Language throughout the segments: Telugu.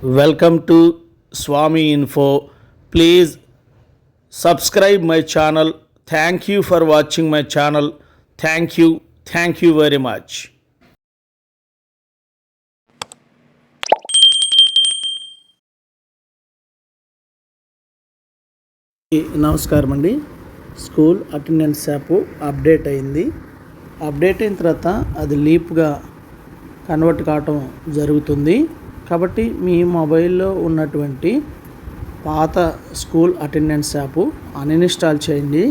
Welcome to Swami Info. Please subscribe my channel. Thank you for watching my channel. Thank you. Thank you very much. నమస్కారం అండి. స్కూల్ అటెండెన్స్ యాప్ అప్డేట్ అయింది. అప్డేట్ అయిన తర్వాత అది లీప్గా కన్వర్ట్ కావటం జరుగుతుంది. కాబట్టి మీ మొబైల్లో ఉన్నటువంటి పాత స్కూల్ అటెండెన్స్ యాప్ అన్ఇన్స్టాల్ చేయండి.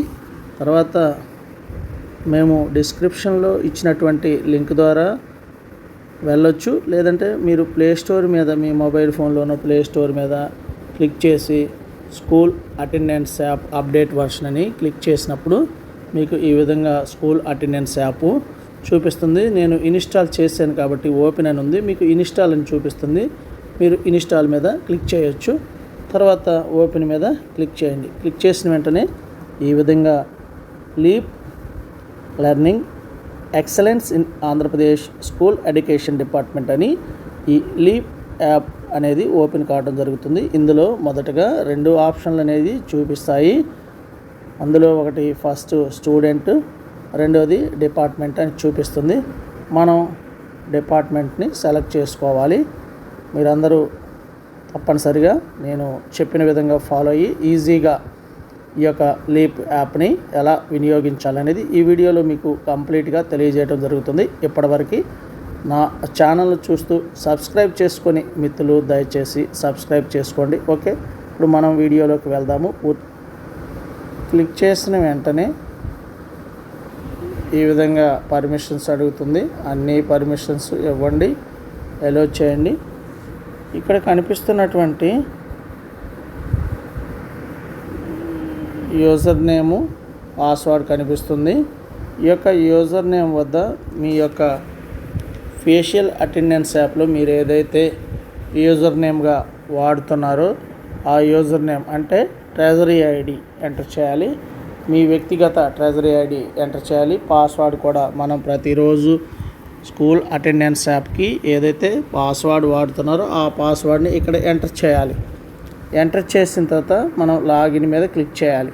తర్వాత మేము డిస్క్రిప్షన్లో ఇచ్చినటువంటి లింక్ ద్వారా వెళ్ళొచ్చు. లేదంటే మీరు ప్లే స్టోర్ మీద మీ మొబైల్ ఫోన్లోనో ప్లే స్టోర్ మీద క్లిక్ చేసి school attendance app update version అని క్లిక్ చేసినప్పుడు మీకు ఈ విధంగా స్కూల్ అటెండెన్స్ యాప్ చూపిస్తుంది. నేను ఇన్స్టాల్ చేశాను కాబట్టి ఓపెన్ అని ఉంది. మీకు ఇన్స్టాల్ అని చూపిస్తుంది. మీరు ఇన్స్టాల్ మీద క్లిక్ చేయొచ్చు. తర్వాత ఓపెన్ మీద క్లిక్ చేయండి. క్లిక్ చేసిన వెంటనే ఈ విధంగా leap learning excellence in Andhra Pradesh school education department అని ఈ లీప్ యాప్ అనేది ఓపెన్ కావడం జరుగుతుంది. ఇందులో మొదటగా 2 ఆప్షన్లు అనేది చూపిస్తాయి. అందులో ఒకటి ఫస్ట్ స్టూడెంట్, రెండోది డిపార్ట్మెంట్ అని చూపిస్తుంది. మనం డిపార్ట్మెంట్ని సెలెక్ట్ చేసుకోవాలి. మీరందరూ తప్పనిసరిగా నేను చెప్పిన విధంగా ఫాలో అయ్యి ఈజీగా ఈ యొక్క లీప్ యాప్ని ఎలా వినియోగించాలనేది ఈ వీడియోలో మీకు కంప్లీట్గా తెలియజేయడం జరుగుతుంది. ఇప్పటివరకు నా ఛానల్ చూస్తూ సబ్స్క్రైబ్ చేసుకొని మిత్రులు దయచేసి సబ్స్క్రైబ్ చేసుకోండి. ఓకే, ఇప్పుడు మనం వీడియోలోకి వెళ్దాము. క్లిక్ చేసిన వెంటనే ఈ విధంగా పర్మిషన్స్ అడుగుతుంది. అన్ని పర్మిషన్స్ ఇవ్వండి, ఎలో చేయండి. ఇక్కడ కనిపిస్తున్నటువంటి యూజర్ నేము, పాస్వర్డ్ కనిపిస్తుంది. ఈ యొక్క యూజర్ నేమ్ వద్ద మీ యొక్క ఫేషియల్ అటెండెన్స్ యాప్లో మీరు ఏదైతే యూజర్ నేమ్గా వాడుతున్నారో ఆ యూజర్ నేమ్ అంటే ట్రెజరీ ఐడి ఎంటర్ చేయాలి. మీ వ్యక్తిగత ట్రెజరీ ఐడి ఎంటర్ చేయాలి. పాస్వర్డ్ కూడా మనం ప్రతిరోజు స్కూల్ అటెండెన్స్ యాప్కి ఏదైతే పాస్వర్డ్ వాడుతున్నారో ఆ పాస్వర్డ్ని ఇక్కడ ఎంటర్ చేయాలి. ఎంటర్ చేసిన తర్వాత మనం లాగిన్ మీద క్లిక్ చేయాలి.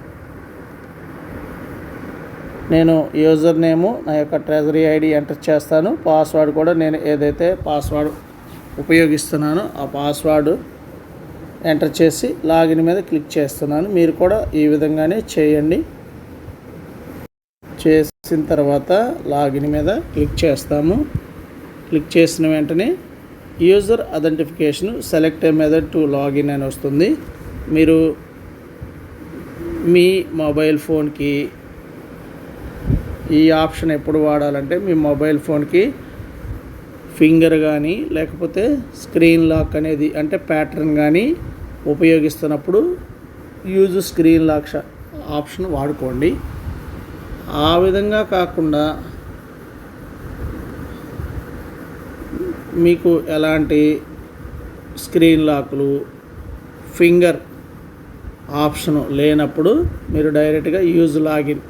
నేను యూజర్ నేము, నా యొక్క ట్రెజరీ ఐడి ఎంటర్ చేస్తాను. పాస్వర్డ్ కూడా నేను ఏదైతే పాస్వర్డ్ ఉపయోగిస్తున్నానో ఆ పాస్వర్డ్ ఎంటర్ చేసి లాగిన్ మీద క్లిక్ చేస్తున్నాను. మీరు కూడా ఈ విధంగానే చేయండి. చేసిన తర్వాత లాగిన్ మీద క్లిక్ చేస్తాము. క్లిక్ చేసిన వెంటనే user identification select A method to login అని వస్తుంది. మీరు మీ మొబైల్ ఫోన్కి ఈ ఆప్షన్ ఎప్పుడు వాడాలంటే మీ మొబైల్ ఫోన్కి ఫింగర్ కానీ లేకపోతే స్క్రీన్ లాక్ అనేది అంటే ప్యాటర్న్ కానీ ఉపయోగిస్తున్నప్పుడు యూజ్ స్క్రీన్ లాక్ ఆప్షన్ వాడుకోండి. ఆ విధంగా కాకుండా మీకు ఎలాంటి స్క్రీన్ లాక్లు ఫింగర్ ఆప్షన్ లేనప్పుడు మీరు డైరెక్ట్గా యూజ్ లాగిన్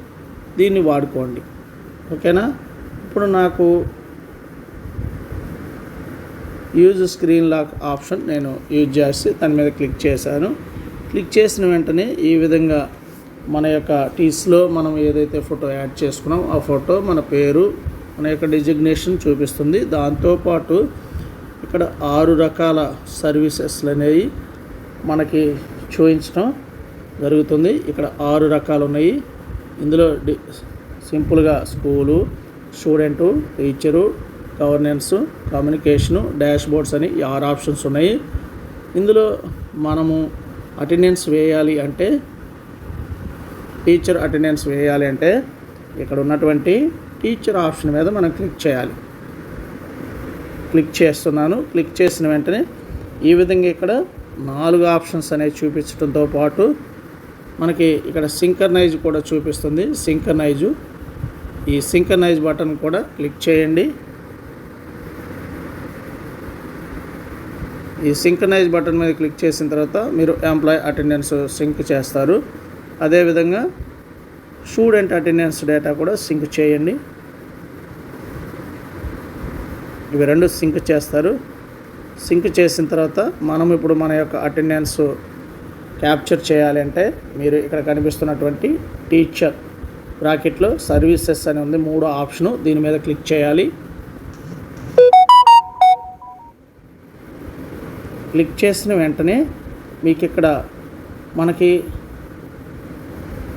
దీన్ని వాడుకోండి. ఓకేనా? ఇప్పుడు నాకు యూజ్ స్క్రీన్ లాక్ ఆప్షన్ నేను యూజ్ చేసి దాని మీద క్లిక్ చేశాను. క్లిక్ చేసిన వెంటనే ఈ విధంగా మన యొక్క టీస్లో మనం ఏదైతే ఫోటో యాడ్ చేసుకున్నాం ఆ ఫోటో, మన పేరు, మన యొక్క డిజిగ్నేషన్ చూపిస్తుంది. దాంతోపాటు ఇక్కడ 6 రకాల సర్వీసెస్లు అనేవి మనకి చూపించడం జరుగుతుంది. ఇక్కడ 6 రకాలు ఉన్నాయి. ఇందులో సింపుల్గా school, student, teacher, governance, communication, dash boards అని 6 ఆప్షన్స్ ఉన్నాయి. ఇందులో మనము అటెండెన్స్ వేయాలి అంటే టీచర్ అటెండెన్స్ వేయాలి అంటే ఇక్కడ ఉన్నటువంటి టీచర్ ఆప్షన్ మీద మనం క్లిక్ చేయాలి. క్లిక్ చేస్తున్నాను. క్లిక్ చేసిన వెంటనే ఈ విధంగా ఇక్కడ 4 ఆప్షన్స్ అనేవి చూపించడంతో పాటు మనకి ఇక్కడ సింక్రనైజ్ కూడా చూపిస్తుంది. ఈ సింక్రనైజ్ బటన్ కూడా క్లిక్ చేయండి. ఈ సింక్రనైజ్ బటన్ మీద క్లిక్ చేసిన తర్వాత మీరు ఎంప్లాయీ అటెండెన్స్ సింక్ చేస్తారు. అదేవిధంగా స్టూడెంట్ అటెండెన్స్ డేటా కూడా సింక్ చేయండి. ఇవి 2 సింక్ చేస్తారు. సింక్ చేసిన తర్వాత మనం ఇప్పుడు మన యొక్క అటెండెన్స్ క్యాప్చర్ చేయాలి అంటే మీరు ఇక్కడ కనిపిస్తున్నటువంటి టీచర్ బ్రాకెట్లో సర్వీసెస్ అని ఉంది, 3వ ఆప్షను, దీని మీద క్లిక్ చేయాలి. క్లిక్ చేసిన వెంటనే మీకు ఇక్కడ మనకి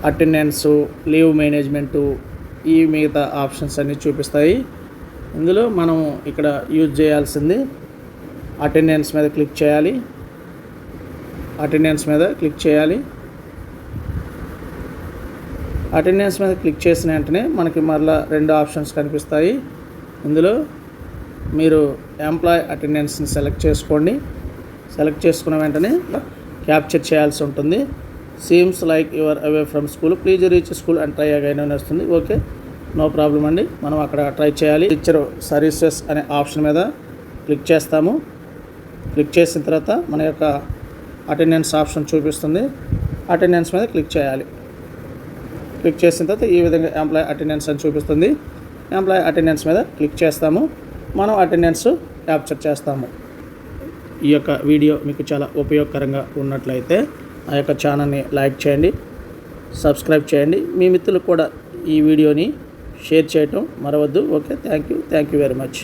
అటెండెన్సు, లీవ్ మేనేజ్మెంటు, ఈ మిగతా ఆప్షన్స్ అన్నీ చూపిస్తాయి. ఇందులో మనం ఇక్కడ యూజ్ చేయాల్సింది అటెండెన్స్ మీద క్లిక్ చేయాలి. అటెండెన్స్ మీద క్లిక్ చేయాలి. అటెండెన్స్ మీద క్లిక్ చేసిన వెంటనే మనకి మరలా 2 ఆప్షన్స్ కనిపిస్తాయి. ఇందులో మీరు ఎంప్లాయ్ అటెండెన్స్ని సెలెక్ట్ చేసుకోండి. సెలెక్ట్ చేసుకున్న వెంటనే క్యాప్చర్ చేయాల్సి ఉంటుంది. Seems like your away from school, please reach school and try again అని వస్తుంది. ఓకే, నో ప్రాబ్లం అండి. మనం అక్కడ ట్రై చేయాలి. టీచర్ సర్వీసెస్ అనే ఆప్షన్ మీద క్లిక్ చేస్తాము. క్లిక్ చేసిన తర్వాత మన యొక్క అటెండెన్స్ ఆప్షన్ చూపిస్తుంది. అటెండెన్స్ మీద క్లిక్ చేయాలి. క్లిక్ చేసిన తర్వాత ఈ విధంగా ఎంప్లాయ్ అటెండెన్స్ అని చూపిస్తుంది. ఎంప్లాయ్ అటెండెన్స్ మీద క్లిక్ చేస్తాము. మనం అటెండెన్స్ క్యాప్చర్ చేస్తాము. ఈ యొక్క వీడియో మీకు చాలా ఉపయోగకరంగా ఉన్నట్లయితే ఆ యొక్క ఛానల్ని లైక్ చేయండి, సబ్స్క్రైబ్ చేయండి. మీ మిత్రులకు కూడా ఈ వీడియోని షేర్ చేయటం మరవద్దు. Okay, thank you very much.